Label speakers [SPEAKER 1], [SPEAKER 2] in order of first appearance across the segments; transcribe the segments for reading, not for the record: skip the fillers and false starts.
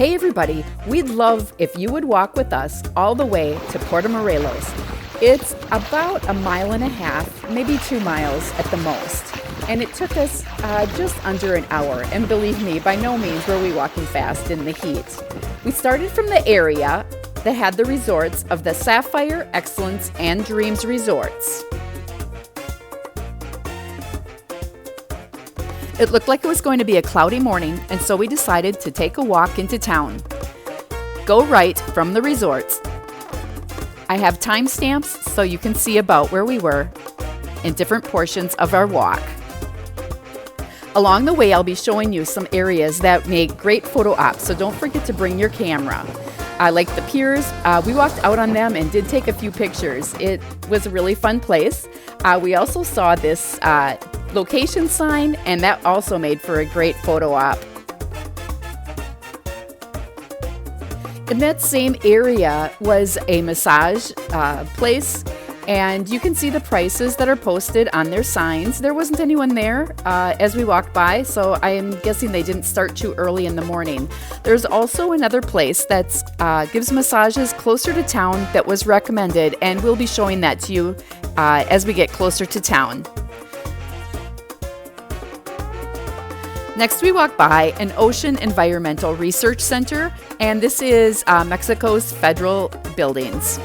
[SPEAKER 1] Hey everybody, we'd love if you would walk with us all the way to Puerto Morelos. It's about a mile and a half, maybe 2 miles at the most. And it took us just under an hour. And believe me, by no means were we walking fast in the heat. We started from the area that had the resorts of the Sapphire, Excellence, and Dreams resorts. It looked like it was going to be a cloudy morning, and so we decided to take a walk into town. Go right from the resorts. I have timestamps so you can see about where we were in different portions of our walk. Along the way, I'll be showing you some areas that make great photo ops, so don't forget to bring your camera. Like the piers, we walked out on them and did take a few pictures. It was a really fun place. We also saw this location sign, and that also made for a great photo op. In that same area was a massage place, and you can see the prices that are posted on their signs. There wasn't anyone there as we walked by, so I am guessing they didn't start too early in the morning. There's also another place that gives massages closer to town that was recommended, and we'll be showing that to you as we get closer to town. Next, we walk by an Ocean Environmental Research Center, and this is Mexico's federal buildings.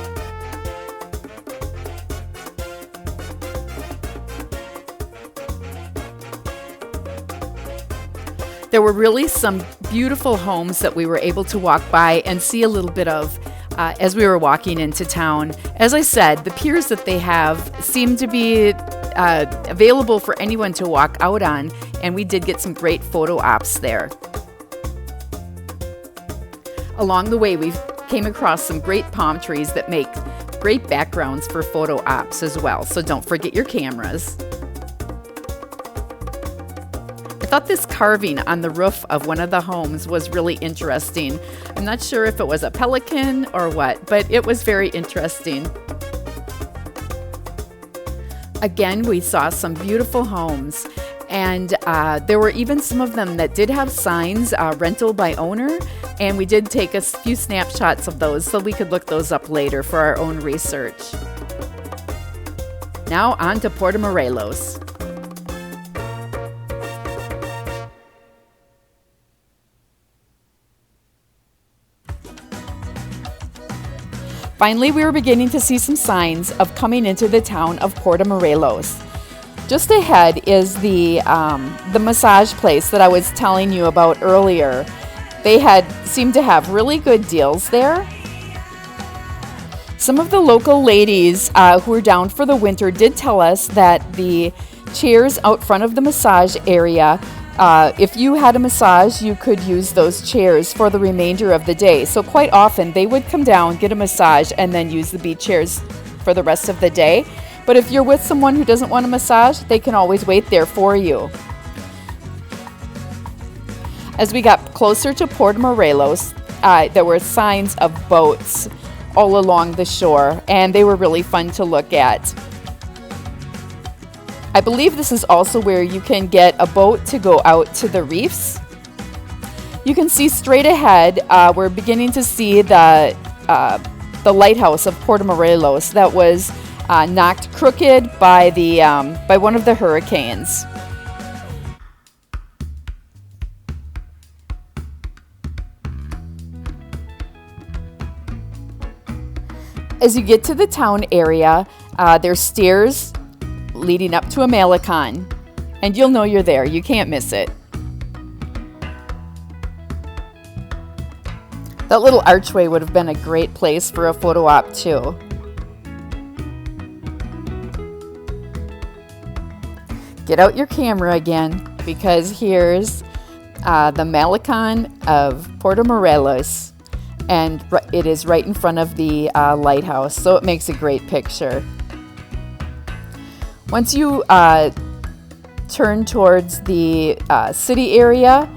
[SPEAKER 1] There were really some beautiful homes that we were able to walk by and see a little bit of as we were walking into town. As I said, the piers that they have seem to be available for anyone to walk out on, and we did get some great photo ops there. Along the way, we came across some great palm trees that make great backgrounds for photo ops as well, so don't forget your cameras. I thought this carving on the roof of one of the homes was really interesting. I'm not sure if it was a pelican or what, but it was very interesting. Again, we saw some beautiful homes, and there were even some of them that did have signs, rental by owner, and we did take a few snapshots of those so we could look those up later for our own research. Now on to Puerto Morelos. Finally, we were beginning to see some signs of coming into the town of Puerto Morelos. Just ahead is the massage place that I was telling you about earlier. They seemed to have really good deals there. Some of the local ladies who were down for the winter did tell us that the chairs out front of the massage area, if you had a massage, you could use those chairs for the remainder of the day. So quite often they would come down, get a massage, and then use the beach chairs for the rest of the day. But if you're with someone who doesn't want a massage, they can always wait there for you. As we got closer to Puerto Morelos, there were signs of boats all along the shore, and they were really fun to look at. I believe this is also where you can get a boat to go out to the reefs. You can see straight ahead, we're beginning to see the lighthouse of Puerto Morelos that was knocked crooked by one of the hurricanes. As you get to the town area, there's stairs leading up to a malecon, and you'll know you're there. You can't miss it. That little archway would have been a great place for a photo op too. Get out your camera again, because here's the malecon of Puerto Morelos, and it is right in front of the lighthouse, so it makes a great picture. Once you turn towards the city area,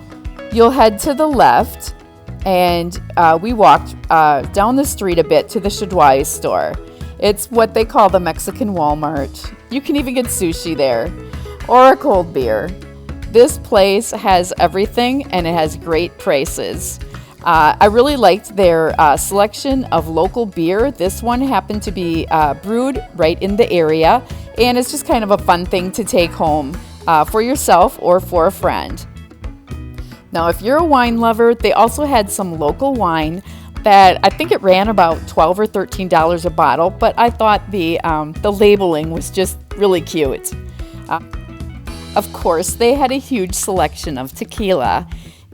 [SPEAKER 1] you'll head to the left, and we walked down the street a bit to the Chedraui store. It's what they call the Mexican Wal-Mart. You can even get sushi there, or a cold beer. This place has everything, and it has great prices. I really liked their selection of local beer. This one happened to be brewed right in the area, and it's just kind of a fun thing to take home for yourself or for a friend. Now, if you're a wine lover, they also had some local wine that I think it ran about $12 or $13 a bottle, but I thought the labeling was just really cute. Of course, they had a huge selection of tequila.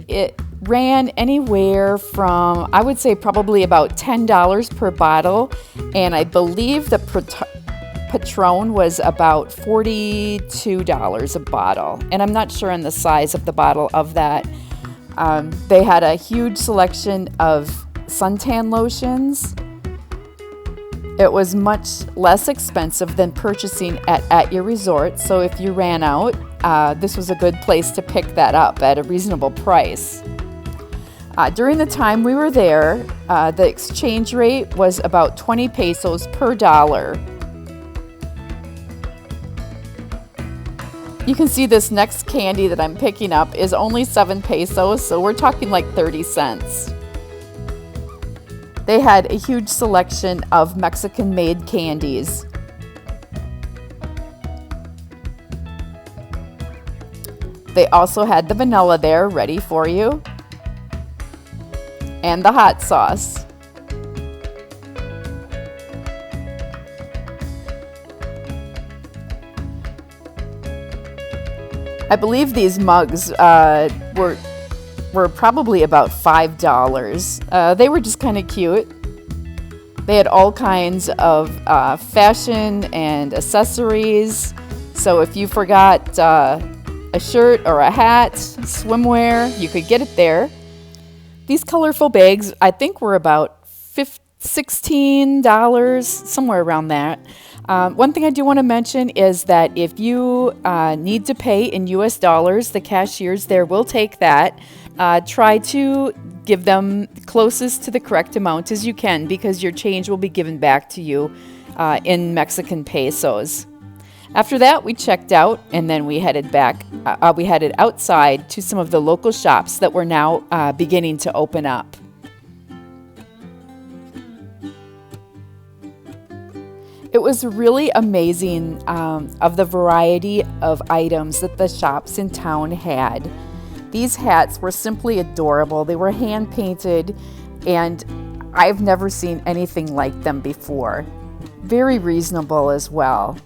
[SPEAKER 1] It ran anywhere from, I would say, probably about $10 per bottle, and I believe the Patron was about $42 a bottle, and I'm not sure on the size of the bottle of that. They had a huge selection of suntan lotions. It was much less expensive than purchasing at your resort, so if you ran out, this was a good place to pick that up at a reasonable price. During the time we were there, the exchange rate was about 20 pesos per dollar. You can see this next candy that I'm picking up is only 7 pesos, so we're talking like 30 cents. They had a huge selection of Mexican-made candies. They also had the vanilla there ready for you, and the hot sauce. I believe these mugs were probably about $5. They were just kind of cute. They had all kinds of fashion and accessories. So if you forgot a shirt or a hat, swimwear, you could get it there. These colorful bags, I think, were about $16, somewhere around that. One thing I do want to mention is that if you need to pay in US dollars, the cashiers there will take that. Try to give them closest to the correct amount as you can, because your change will be given back to you in Mexican pesos. After that, we checked out, and then we headed outside to some of the local shops that were now beginning to open up. It was really amazing of the variety of items that the shops in town had. These hats were simply adorable. They were hand painted, and I've never seen anything like them before. Very reasonable as well.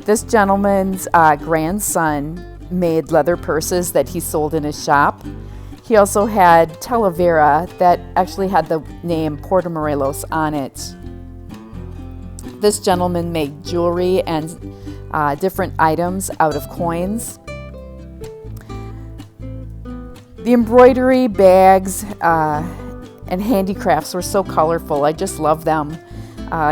[SPEAKER 1] This gentleman's grandson made leather purses that he sold in his shop. He also had Talavera that actually had the name Puerto Morelos on it. This gentleman made jewelry and different items out of coins. The embroidery, bags, and handicrafts were so colorful. I just love them.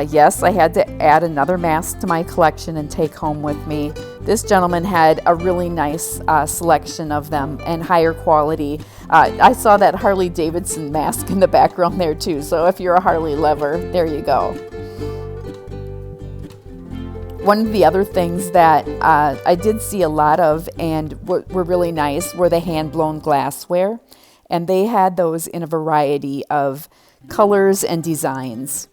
[SPEAKER 1] Yes, I had to add another mask to my collection and take home with me. This gentleman had a really nice selection of them and higher quality. I saw that Harley Davidson mask in the background there too, so if you're a Harley lover, there you go. One of the other things that I did see a lot of and were really nice were the hand-blown glassware, and they had those in a variety of colors and designs.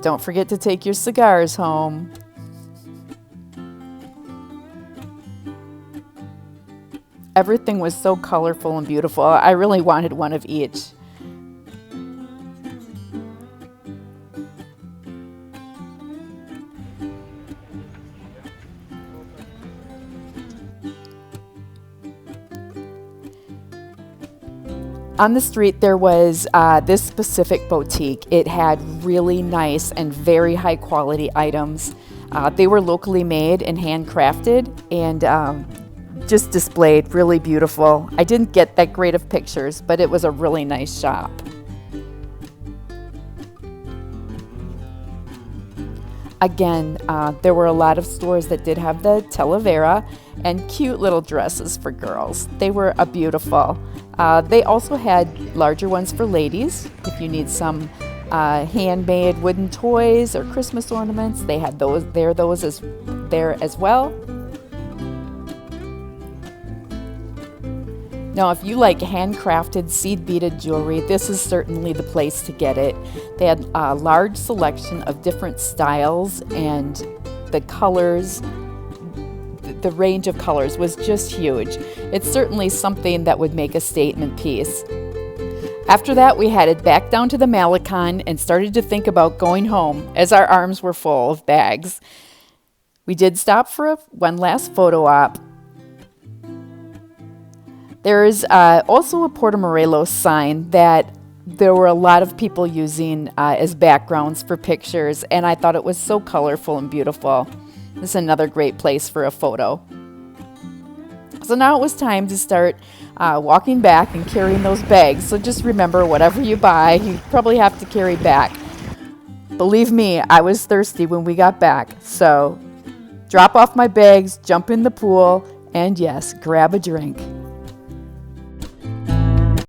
[SPEAKER 1] Don't forget to take your cigars home. Everything was so colorful and beautiful. I really wanted one of each. On the street, there was this specific boutique. It had really nice and very high quality items. They were locally made and handcrafted and just displayed really beautiful. I didn't get that great of pictures, but it was a really nice shop. Again, there were a lot of stores that did have the Talavera and cute little dresses for girls. They were beautiful. They also had larger ones for ladies. If you need some handmade wooden toys or Christmas ornaments, they had those there as well. Now, if you like handcrafted seed beaded jewelry, this is certainly the place to get it. They had a large selection of different styles, and the colors, the range of colors was just huge. It's certainly something that would make a statement piece. After that, we headed back down to the Malecon and started to think about going home as our arms were full of bags. We did stop for one last photo op. There is also a Puerto Morelos sign that there were a lot of people using as backgrounds for pictures, and I thought it was so colorful and beautiful. This is another great place for a photo. So now it was time to start walking back and carrying those bags. So just remember, whatever you buy, you probably have to carry back. Believe me, I was thirsty when we got back. So drop off my bags, jump in the pool, and yes, grab a drink.